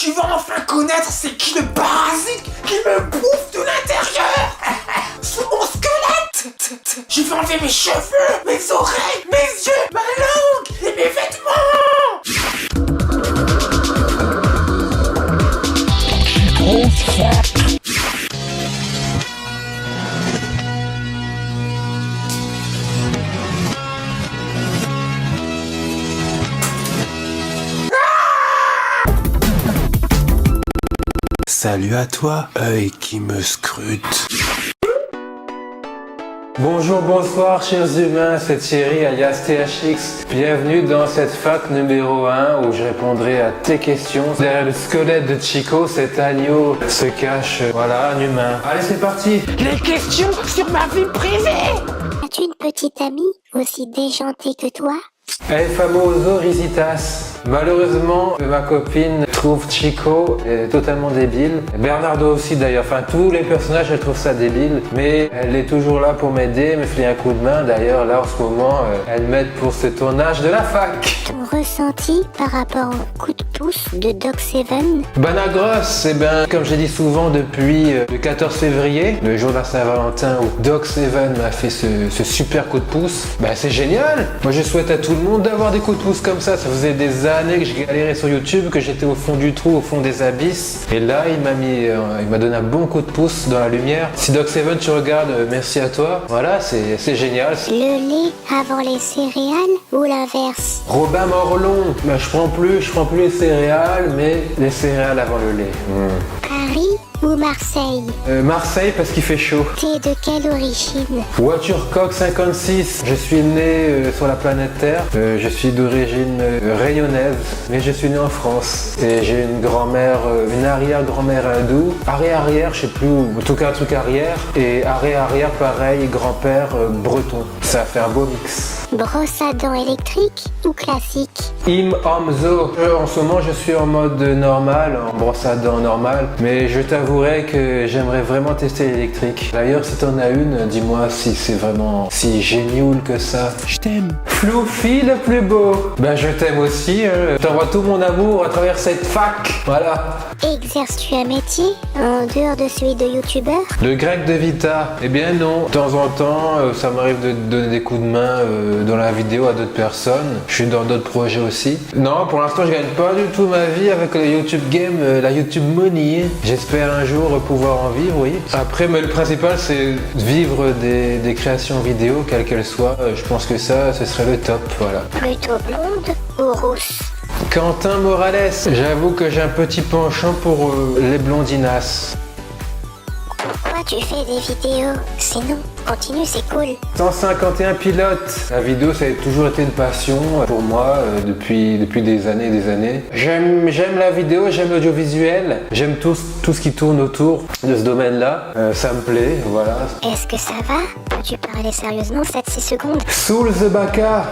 Tu vas enfin connaître c'est qui le parasite qui me bouffe de l'intérieur. Sous mon squelette. Je vais enlever mes cheveux, mes oreilles, mes yeux, ma langue et mes vêtements. Salut à toi, œil qui me scrute. Bonjour, bonsoir chers humains, c'est Thierry alias THX. Bienvenue dans cette fac numéro 1 où je répondrai à tes questions. Derrière le squelette de Chico, cet agneau se cache, voilà, un humain. Allez, c'est parti. Les questions sur ma vie privée. As-tu une petite amie aussi déjantée que toi? El famoso Risitas. Malheureusement, ma copine trouve Chico totalement débile. Bernardo aussi d'ailleurs, enfin tous les personnages, elle trouve ça débile. Mais elle est toujours là pour m'aider, me filer un coup de main. D'ailleurs, là en ce moment, elle m'aide pour ce tournage de la fac. Ton ressenti par rapport au coup de pouce de Doc Seven? Banagros, comme j'ai dit souvent depuis le 14 février, le jour de la Saint-Valentin où Doc Seven m'a fait ce super coup de pouce, c'est génial. Moi je souhaite à tout le monde d'avoir des coups de pouce comme ça. Ça faisait des années que je galérais sur YouTube, que j'étais au fond du trou, au fond des abysses. Et là, il m'a donné un bon coup de pouce dans la lumière. Si Doc Seven, tu regardes, merci à toi. Voilà, c'est génial. Le lait avant les céréales ou l'inverse? Robin Morlon, je prends plus les céréales, mais les céréales avant le lait. Paris ou Marseille? Marseille parce qu'il fait chaud. T'es de quelle origine? Voiturecoq 56. Je suis né sur la planète Terre. Je suis d'origine rayonnaise, mais je suis né en France. Et j'ai une grand-mère, une arrière-grand-mère hindoue. Arrière-arrière, je sais plus où. En tout cas, un truc arrière. Et arrière-arrière, pareil, grand-père breton. Ça fait un beau mix. Brosse à dents électrique ou classique? Im Hamzo. En ce moment, je suis en mode normal, en brosse à dents normale. Mais je t'avouerai que j'aimerais vraiment tester l'électrique. D'ailleurs, si t'en as une, dis-moi si c'est vraiment si génial que ça. Je t'aime. Floufi le plus beau. Je t'aime aussi. Je t'envoie tout mon amour à travers cette fac. Voilà. Exerces-tu un métier en dehors de celui de youtubeur? Le grec de Vita. Eh bien non. De temps en temps, ça m'arrive de donner des coups de main dans la vidéo à d'autres personnes. Je suis dans d'autres projets aussi. Non, pour l'instant, je gagne pas du tout ma vie avec le YouTube game, la YouTube money. J'espère un jour pouvoir en vivre, oui. Après, mais le principal, c'est vivre des créations vidéo, quelles qu'elles soient. Je pense que ça, ce serait le top, voilà. Plutôt blonde ou rousse? Quentin Morales. J'avoue que j'ai un petit penchant pour les blondinasses. Pourquoi tu fais des vidéos? Sinon, continue, c'est cool. 151 pilotes. La vidéo, ça a toujours été une passion pour moi depuis des années et des années. J'aime la vidéo, j'aime l'audiovisuel, j'aime tout ce qui tourne autour de ce domaine-là. Ça me plaît, voilà. Est-ce que ça va? Peux-tu parler sérieusement 7-6 secondes? Soul the Baka.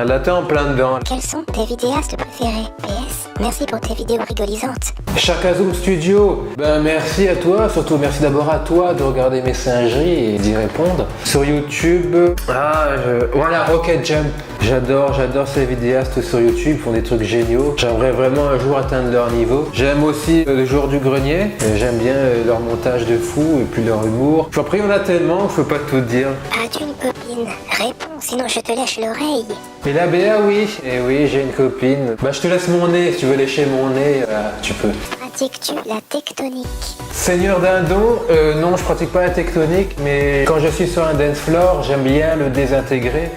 Là, t'es en plein dedans. Quels sont tes vidéastes préférés? PS, merci pour tes vidéos rigolisantes. Shakazoom Studio. Merci à toi, surtout merci d'abord à toi de regarder mes singeries et d'y répondre. Sur YouTube, voilà, Rocket Jump. J'adore ces vidéastes sur YouTube, ils font des trucs géniaux. J'aimerais vraiment un jour atteindre leur niveau. J'aime aussi le Jour du Grenier. J'aime bien leur montage de fou et puis leur humour. Après, il y en a tellement, je peux pas tout dire. As-tu une copine? Réponds, sinon je te lèche l'oreille. Et la BA, oui. Et oui, j'ai une copine. Je te laisse mon nez, si tu veux lécher mon nez, tu peux. Pratiques-tu la tectonique? Seigneur Dindon, non, je pratique pas la tectonique, mais quand je suis sur un dance floor, j'aime bien le désintégrer.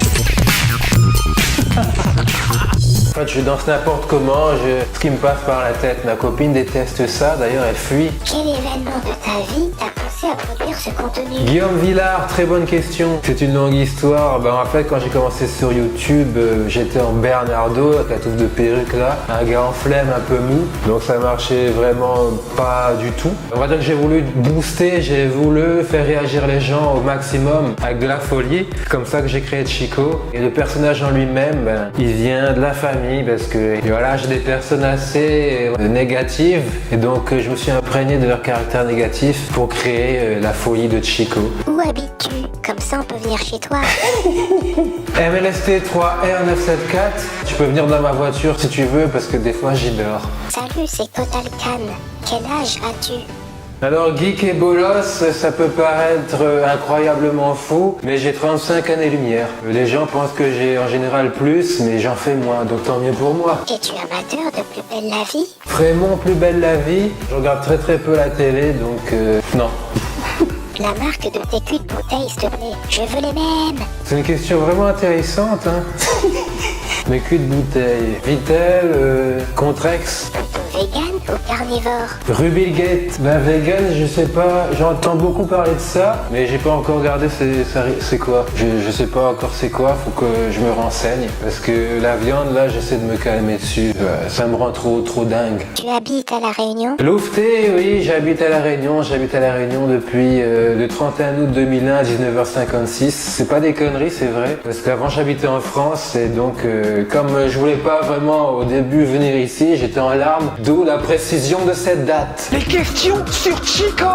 En fait, je danse n'importe comment, ce qui me passe par la tête. Ma copine déteste ça, d'ailleurs elle fuit. Quel événement de ta vie t'a poussé à produire ce contenu? Guillaume Villard, très bonne question. C'est une longue histoire. En fait, quand j'ai commencé sur YouTube, j'étais en Bernardo, avec la touffe de perruque là, un gars en flemme, un peu mou. Donc ça marchait vraiment pas du tout. On va dire que j'ai voulu booster, j'ai voulu faire réagir les gens au maximum avec de la folie. C'est comme ça que j'ai créé Chico. Et le personnage en lui-même, il vient de la famille parce que voilà, j'ai des personnes assez négatives et donc je me suis imprégné de leur caractère négatif pour créer la folie de Chico. Où habites-tu? Comme ça, on peut venir chez toi. MLST 3R974, tu peux venir dans ma voiture si tu veux parce que des fois j'y dors. Salut, c'est Total Can. Quel âge as-tu? Alors geek et bolos, ça peut paraître incroyablement fou, mais j'ai 35 années-lumière. Les gens pensent que j'ai en général plus, mais j'en fais moins, donc tant mieux pour moi. Es-tu amateur de Plus belle la vie? Vraiment Plus belle la vie, je regarde très peu la télé, donc non. La marque de tes culs de bouteille, s'il te plaît. Je veux les mêmes. C'est une question vraiment intéressante, hein. Mes culs de bouteille. Vitel, Contrex. Vegan ou carnivore? Rubilgate. Ben vegan, je sais pas, j'entends beaucoup parler de ça, mais j'ai pas encore regardé c'est quoi. Je sais pas encore c'est quoi, faut que je me renseigne. Parce que la viande, là, j'essaie de me calmer dessus. Ça me rend trop dingue. Tu habites à La Réunion? Louveté, oui, j'habite à La Réunion. J'habite à La Réunion depuis le 31 août 2001 à 19h56. C'est pas des conneries, c'est vrai. Parce qu'avant, j'habitais en France et donc, comme je voulais pas vraiment au début venir ici, j'étais en larmes. D'où la précision de cette date. Les questions sur Chico.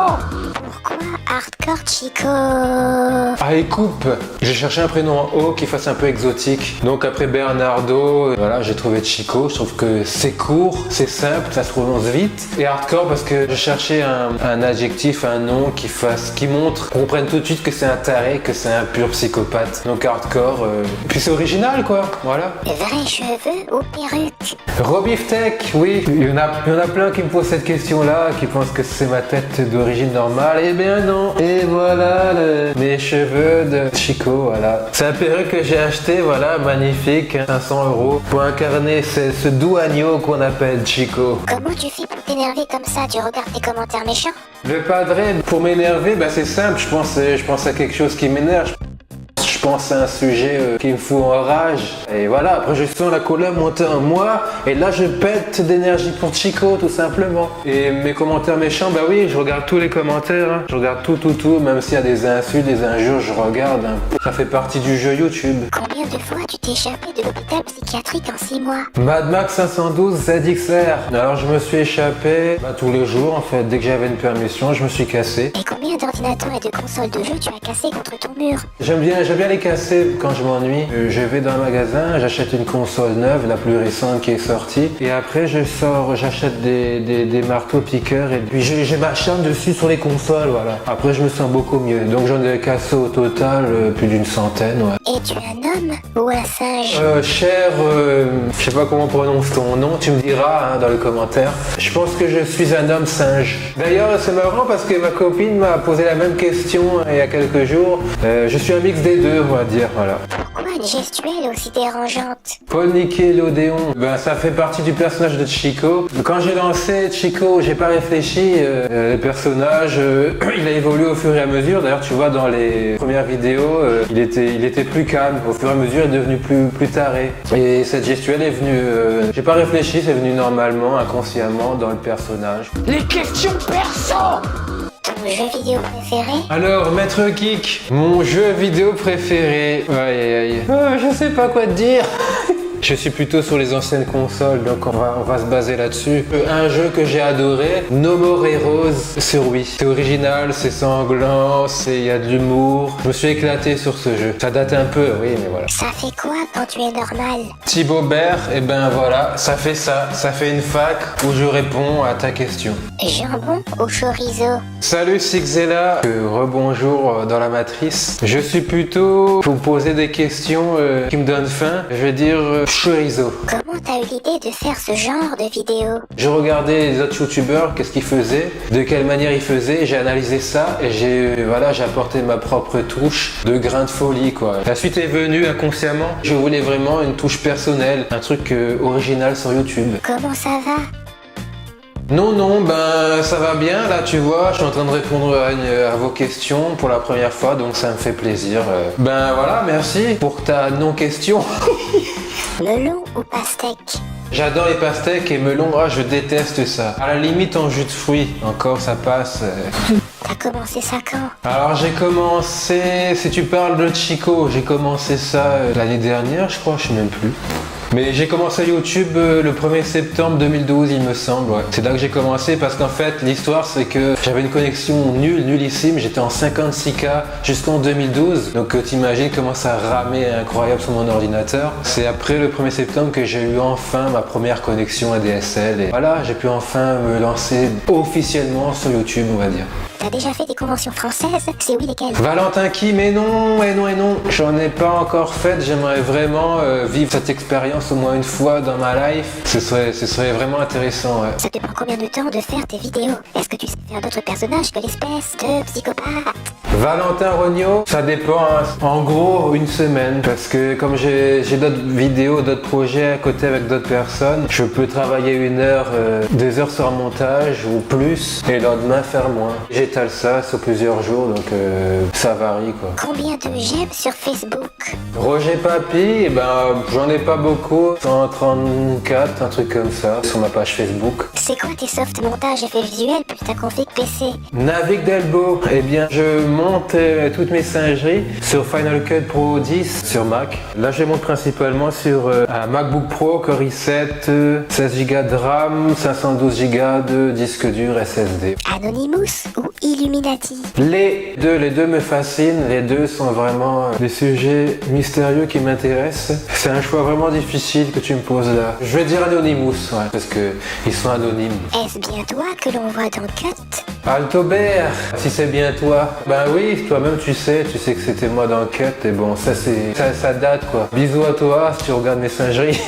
Pourquoi Hardcore Chico? Ah, et coupe. J'ai cherché un prénom en haut qui fasse un peu exotique. Donc après Bernardo, voilà, j'ai trouvé Chico. Je trouve que c'est court, c'est simple, ça se prononce vite. Et hardcore parce que je cherchais un adjectif, un nom qui montre, qu'on comprenne tout de suite que c'est un taré, que c'est un pur psychopathe. Donc hardcore. Puis c'est original, quoi. Voilà. Vrais cheveux ou perruque? Robiftech, oui. Il y en a plein qui me posent cette question-là, qui pensent que c'est ma tête d'origine normale. Eh bien non. Et voilà mes cheveux de Chico, voilà. C'est un perruque que j'ai acheté, voilà, magnifique, 500 € pour incarner ce doux agneau qu'on appelle Chico. Comment tu fais pour t'énerver comme ça? Tu regardes tes commentaires méchants? Le padre, pour m'énerver, bah c'est simple, je pense à quelque chose qui m'énerve. Je pense à un sujet qui me fout en rage. Et voilà, après je sens la colère monter en moi. Et là je pète d'énergie pour Chico, tout simplement. Et mes commentaires méchants, bah oui, je regarde tous les commentaires. Hein. Je regarde tout. Même s'il y a des insultes, des injures, je regarde. Hein. Ça fait partie du jeu YouTube. Combien de fois tu t'es échappé de l'hôpital psychiatrique en 6 mois? Mad Max 512 ZXR. Alors je me suis échappé tous les jours en fait. Dès que j'avais une permission, je me suis cassé. Et combien d'ordinateurs et de consoles de jeux tu as cassé contre ton mur? J'aime bien les casser quand je m'ennuie. Je vais dans un magasin, j'achète une console neuve, la plus récente qui est sortie. Et après j'achète des marteaux piqueurs et puis j'ai ma chaîne dessus sur les consoles, voilà. Après je me sens beaucoup mieux. Donc j'en ai cassé au total plus d'une centaine, ouais. Es-tu un homme ou un singe? Cher, je sais pas comment on prononce ton nom, tu me diras hein, dans les commentaires. Je pense que je suis un homme singe. D'ailleurs c'est marrant parce que ma copine m'a posé la même question il y a quelques jours. Je suis un mix des deux, on va dire, voilà. Pourquoi une gestuelle aussi dérangeante? Paul Nickelodeon, ben ça fait partie du personnage de Chico. Quand j'ai lancé Chico, j'ai pas réfléchi. Le personnage, il a évolué au fur et à mesure. D'ailleurs, tu vois dans les premières vidéos, il était plus calme. Au fur et à mesure, il est devenu plus taré. Et cette gestuelle est venue, j'ai pas réfléchi, c'est venu normalement, inconsciemment dans le personnage. Les questions perso. Ton jeu vidéo préféré? Alors, Maître Geek, mon jeu vidéo préféré. Aïe. Je sais pas quoi te dire. Je suis plutôt sur les anciennes consoles, donc on va se baser là-dessus. Un jeu que j'ai adoré, No More Heroes sur Wii. C'est original, c'est sanglant, il y a de l'humour. Je me suis éclaté sur ce jeu. Ça date un peu, oui, mais voilà. Ça fait quoi quand tu es normal? Thibaut Bert, et ben voilà, ça fait ça. Ça fait une fac où je réponds à ta question. Jambon ou chorizo? Salut Sixella, rebonjour dans la matrice. Je suis plutôt pour poser des questions qui me donnent faim. Je vais dire chorizo. Comment t'as eu l'idée de faire ce genre de vidéo? Je regardais les autres youtubeurs, qu'est-ce qu'ils faisaient, de quelle manière ils faisaient, j'ai analysé ça et j'ai apporté ma propre touche de grain de folie quoi. La suite est venue inconsciemment. Je voulais vraiment une touche personnelle, un truc original sur YouTube. Comment ça va? Non, ben ça va bien, là tu vois, je suis en train de répondre à vos questions pour la première fois, donc ça me fait plaisir. Ben voilà, merci pour ta non-question. Melon ou pastèque? J'adore les pastèques et melons, je déteste ça. À la limite en jus de fruits, encore ça passe. T'as commencé ça quand? Alors j'ai commencé, si tu parles de Chico, j'ai commencé ça l'année dernière je crois, je sais même plus. Mais j'ai commencé YouTube le 1er septembre 2012, il me semble. Ouais. C'est là que j'ai commencé parce qu'en fait, l'histoire, c'est que j'avais une connexion nullissime. J'étais en 56K jusqu'en 2012. Donc t'imagines comment ça ramait incroyable sur mon ordinateur. C'est après le 1er septembre que j'ai eu enfin ma première connexion ADSL. Et voilà, j'ai pu enfin me lancer officiellement sur YouTube, on va dire. T'as déjà fait des conventions françaises? C'est oui lesquelles? Valentin qui? Mais non, et non, et non. J'en ai pas encore fait. J'aimerais vraiment vivre cette expérience au moins une fois dans ma life. Ce serait vraiment intéressant, ouais. Ça te prend combien de temps de faire tes vidéos? Est-ce que tu sais faire d'autres personnages que l'espèce de psychopathe? Valentin Rognaud, ça dépend, hein. En gros, une semaine. Parce que comme j'ai d'autres vidéos, d'autres projets à côté avec d'autres personnes, je peux travailler 1 heure, 2 heures sur un montage ou plus, et le lendemain faire moins. J'étale ça sur plusieurs jours, donc ça varie, quoi. Combien de j'aime sur Facebook? Roger Papy, eh ben, j'en ai pas beaucoup, 134, un truc comme ça, sur ma page Facebook. C'est quoi tes soft montages effets visuels plus ta config PC? Navig Delbo, eh bien, je monte toutes mes singeries sur Final Cut Pro 10 sur Mac. Là, je les monte principalement sur un MacBook Pro Core i7, 16 Go de RAM, 512 Go de disque dur SSD. Anonymous ou Illuminati? Les deux me fascinent, les deux sont vraiment des sujets mystérieux qui m'intéressent. C'est un choix vraiment difficile que tu me poses là. Je vais dire Anonymous, ouais, parce que ils sont anonymes. Est-ce bien toi que l'on voit dans Cut? Altobert, si c'est bien toi. Ben oui, toi-même tu sais que c'était moi dans le cut et bon, ça date quoi. Bisous à toi si tu regardes mes singeries.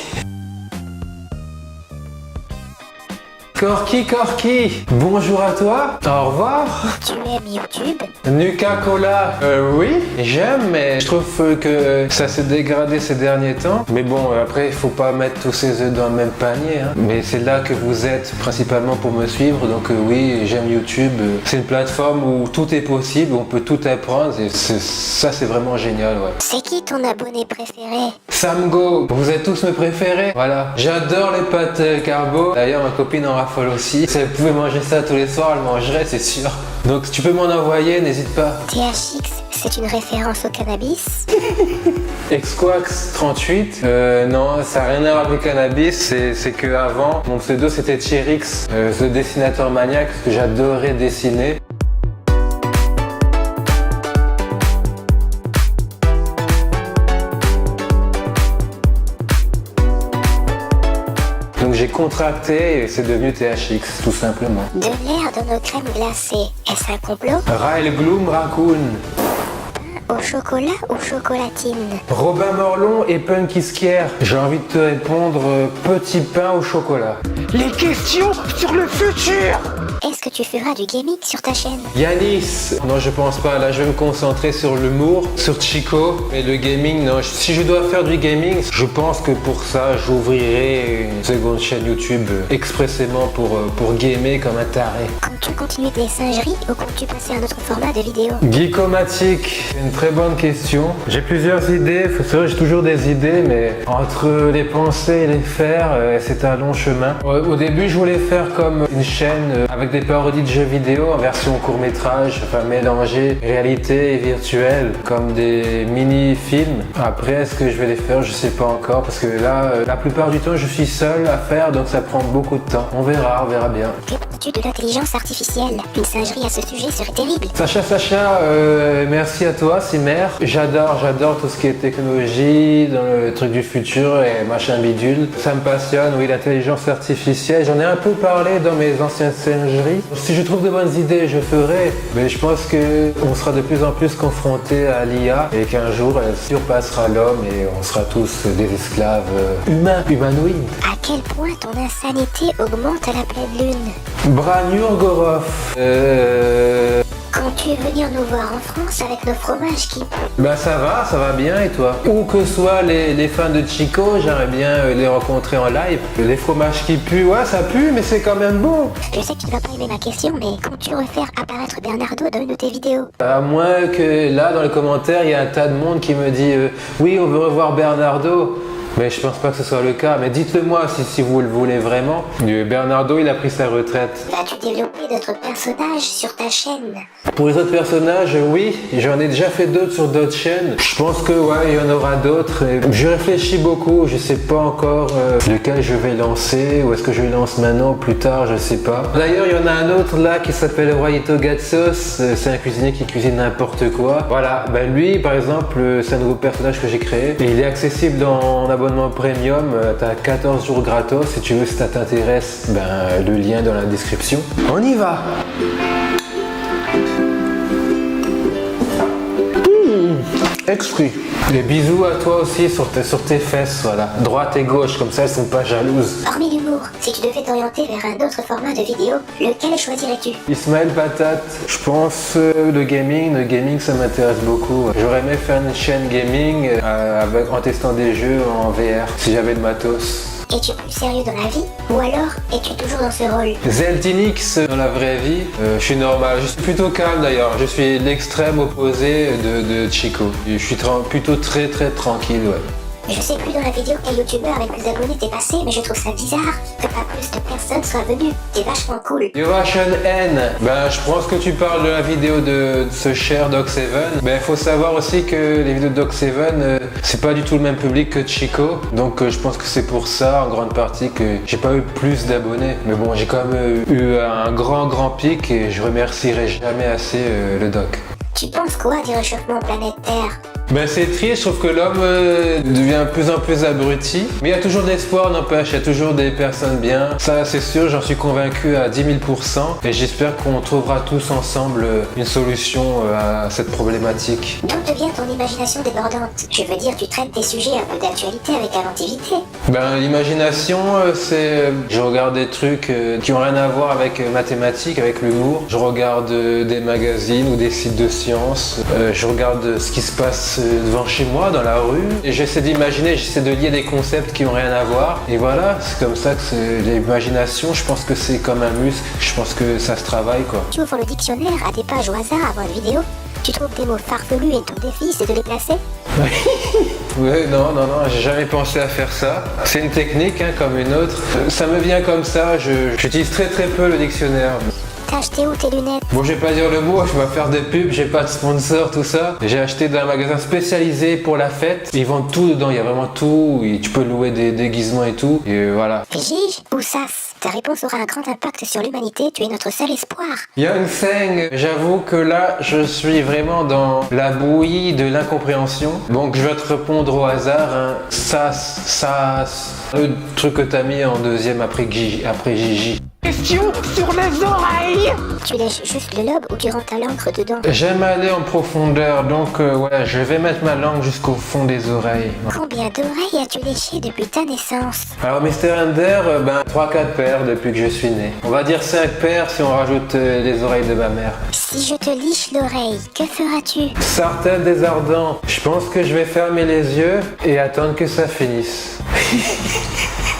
Corky, bonjour à toi, au revoir. Tu aimes YouTube? Nuka-Cola, oui, j'aime, mais je trouve que ça s'est dégradé ces derniers temps. Mais bon, après, il faut pas mettre tous ses œufs dans le même panier, hein. Mais c'est là que vous êtes principalement pour me suivre, donc oui, j'aime YouTube. C'est une plateforme où tout est possible, on peut tout apprendre, et ça c'est vraiment génial, ouais. C'est qui ton abonné préféré? Samgo, vous êtes tous mes préférés, voilà. J'adore les pâtes carbo, d'ailleurs ma copine en raffole aussi. Si elle pouvait manger ça tous les soirs, elle mangerait, c'est sûr. Donc si tu peux m'en envoyer, n'hésite pas. THX, c'est une référence au cannabis? Xquax 38, non, ça n'a rien à voir avec le cannabis, c'est que avant, mon pseudo c'était Thierrix, ce dessinateur maniaque que j'adorais dessiner. Donc j'ai contracté et c'est devenu THX, tout simplement. De l'air dans nos crèmes glacées, est-ce un complot? Raël Gloom Raccoon. Au chocolat ou chocolatine? Robin Morlon et Punky Skier. J'ai envie de te répondre petit pain au chocolat. Les questions sur le futur! Est-ce que tu feras du gaming sur ta chaîne? Yanis, non je pense pas, là je vais me concentrer sur l'humour, sur Chico, mais le gaming, non, si je dois faire du gaming, je pense que pour ça j'ouvrirai une seconde chaîne YouTube expressément pour gamer comme un taré. Comptes-tu continuer tes singeries ou comptes-tu passer à un autre format de vidéo? Geekomatique, une très bonne question. J'ai plusieurs idées, c'est vrai j'ai toujours des idées, mais entre les penser et les faire, c'est un long chemin. Au début je voulais faire comme une chaîne avec des parodies de jeux vidéo en version court-métrage, enfin mélanger réalité et virtuel, comme des mini-films. Après, est-ce que je vais les faire? Je sais pas encore, parce que là, la plupart du temps, je suis seul à faire, donc ça prend beaucoup de temps. On verra bien. Que penses-tu de l'intelligence artificielle? Une singerie à ce sujet serait terrible. Sacha, merci à toi, Simer. J'adore tout ce qui est technologie, dans le truc du futur et machin bidule. Ça me passionne, oui, l'intelligence artificielle. J'en ai un peu parlé dans mes anciennes singeries. Si je trouve de bonnes idées, je ferai. Mais je pense qu'on sera de plus en plus confronté à l'IA et qu'un jour, elle surpassera l'homme et on sera tous des esclaves humanoïdes. À quel point ton insanité augmente à la pleine lune? Branur Gorov. Comptes-tu venir nous voir en France avec nos fromages qui... Bah ça va bien, et toi? Où que soient les fans de Chico, j'aimerais bien les rencontrer en live. Les fromages qui puent, ouais ça pue, mais c'est quand même bon. Je sais que tu ne vas pas aimer ma question, mais comptes-tu refaire apparaître Bernardo dans une de tes vidéos? À moins que là, dans les commentaires, il y a un tas de monde qui me dit oui, on veut revoir Bernardo. Mais je pense pas que ce soit le cas. Mais dites-le moi si vous le voulez vraiment. Bernardo, il a pris sa retraite. Vas-tu développer d'autres personnages sur ta chaîne? Pour les autres personnages, oui, j'en ai déjà fait d'autres sur d'autres chaînes. Je pense que ouais, il y en aura d'autres. Je réfléchis beaucoup, je sais pas encore lequel je vais lancer, ou est-ce que je le lance maintenant ou plus tard, je sais pas. D'ailleurs, il y en a un autre là qui s'appelle Royito Gatsos, c'est un cuisinier qui cuisine n'importe quoi. Voilà, ben lui par exemple, c'est un nouveau personnage que j'ai créé. Et il est accessible en abonnement premium, t'as 14 jours gratos, si tu veux, si ça t'intéresse, ben le lien dans la description. On y va! Exprès. Les bisous à toi aussi sur tes fesses, voilà. Droite et gauche, comme ça elles sont pas jalouses. Hormis l'humour, si tu devais t'orienter vers un autre format de vidéo, lequel choisirais-tu? Ismaël Patate, je pense le gaming ça m'intéresse beaucoup. J'aurais aimé faire une chaîne gaming en testant des jeux en VR, si j'avais le matos. Es-tu plus sérieux dans la vie ou alors es-tu toujours dans ce rôle? Zeltinix dans la vraie vie, je suis normal, je suis plutôt calme d'ailleurs, je suis l'extrême opposé de Chico. Je suis plutôt très tranquille, ouais. Je sais plus dans la vidéo quel youtubeur avec plus d'abonnés t'es passé, mais je trouve ça bizarre que pas plus de personnes soient venues. T'es vachement cool. Yoration N, ben je pense que tu parles de la vidéo de ce cher Doc7. Ben faut savoir aussi que les vidéos de Doc7, c'est pas du tout le même public que Chico. Donc je pense que c'est pour ça en grande partie que j'ai pas eu plus d'abonnés. Mais bon, j'ai quand même eu un grand pic et je remercierai jamais assez le Doc. Tu penses quoi du réchauffement planète Terre? Ben c'est triste, je trouve que l'homme devient de plus en plus abruti. Mais il y a toujours de l'espoir, n'empêche, il y a toujours des personnes bien. Ça c'est sûr, j'en suis convaincu à 10 000 %. Et j'espère qu'on trouvera tous ensemble une solution à cette problématique. D'où te vient ton imagination débordante? Je veux dire, tu traites des sujets un peu d'actualité avec inventivité. Ben l'imagination, c'est... Je regarde des trucs qui ont rien à voir avec mathématiques, avec l'humour. Je regarde des magazines ou des sites de sciences. Je regarde ce qui se passe devant chez moi, dans la rue, et j'essaie d'imaginer, j'essaie de lier des concepts qui n'ont rien à voir, et voilà, c'est comme ça que c'est l'imagination. Je pense que c'est comme un muscle, je pense que ça se travaille, quoi. Tu ouvres le dictionnaire à des pages au hasard avant une vidéo, tu trouves des mots farfelus et ton défi c'est de les placer? Ouais, non, j'ai jamais pensé à faire ça. C'est une technique, hein, comme une autre. Ça me vient comme ça, j'utilise très peu le dictionnaire. T'as acheté où tes lunettes? Bon, je vais pas dire le mot, je vais pas faire de pub, j'ai pas de sponsor, tout ça. J'ai acheté dans un magasin spécialisé pour la fête. Ils vendent tout dedans, il y a vraiment tout. Et tu peux louer des déguisements et tout. Et voilà. Gige ou Sas? Ta réponse aura un grand impact sur l'humanité, tu es notre seul espoir. Young Feng, j'avoue que là, je suis vraiment dans la bouillie de l'incompréhension. Donc je vais te répondre au hasard. Hein. Sas, le truc que t'as mis en deuxième après Gigi. Question sur les oreilles. Tu lèches juste le lobe ou tu rentres ta l'encre dedans? J'aime aller en profondeur, donc ouais, je vais mettre ma langue jusqu'au fond des oreilles. Combien d'oreilles as-tu léché depuis ta naissance? Alors Mr. Ender, 3-4 paires depuis que je suis né. On va dire 5 paires si on rajoute les oreilles de ma mère. Si je te liche l'oreille, que feras-tu? Sartène des ardents. Je pense que je vais fermer les yeux et attendre que ça finisse.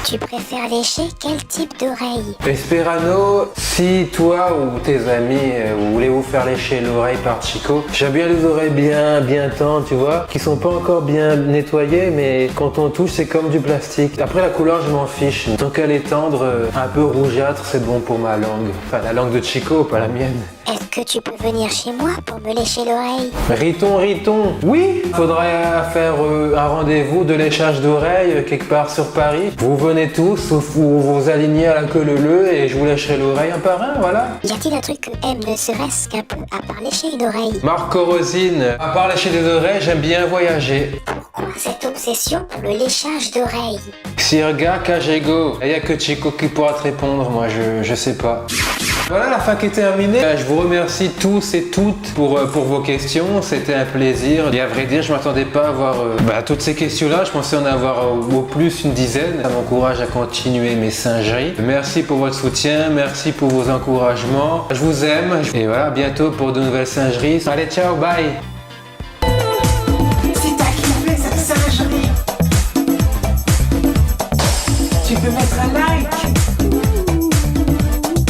Tu préfères lécher quel type d'oreille? Esperano, si toi ou tes amis voulez vous faire lécher l'oreille par Chico, j'aime bien les oreilles bien tendres, tu vois, qui sont pas encore bien nettoyées, mais quand on touche, c'est comme du plastique. Après, la couleur, je m'en fiche. Tant qu'elle est tendre, un peu rougeâtre, c'est bon pour ma langue. Enfin, la langue de Chico, pas la mienne. Est-ce que tu peux venir chez moi pour me lécher l'oreille? Riton. Oui, faudrait faire un rendez-vous de léchage d'oreilles quelque part sur Paris. Vous venez tous, vous vous alignez à la queue leu et je vous lècherai l'oreille un par un, voilà. Y a-t-il un truc que aime ne serait-ce qu'un peu à part lécher une oreille? Marco Rosine, à part lécher des oreilles, j'aime bien voyager. Pourquoi cette obsession pour le léchage d'oreilles? Sirga Kajego. Il n'y a que Chico qui pourra te répondre, moi je sais pas. Voilà, la fac est terminée. Je vous remercie tous et toutes pour vos questions. C'était un plaisir. Et à vrai dire, je m'attendais pas à avoir toutes ces questions-là. Je pensais en avoir au plus une dizaine. Ça m'encourage à continuer mes singeries. Merci pour votre soutien. Merci pour vos encouragements. Je vous aime. Et voilà, à bientôt pour de nouvelles singeries. Allez, ciao, bye. Si t'as kiffé cette singerie, tu peux mettre un like.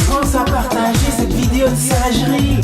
Pense à partager cette vidéo de singerie.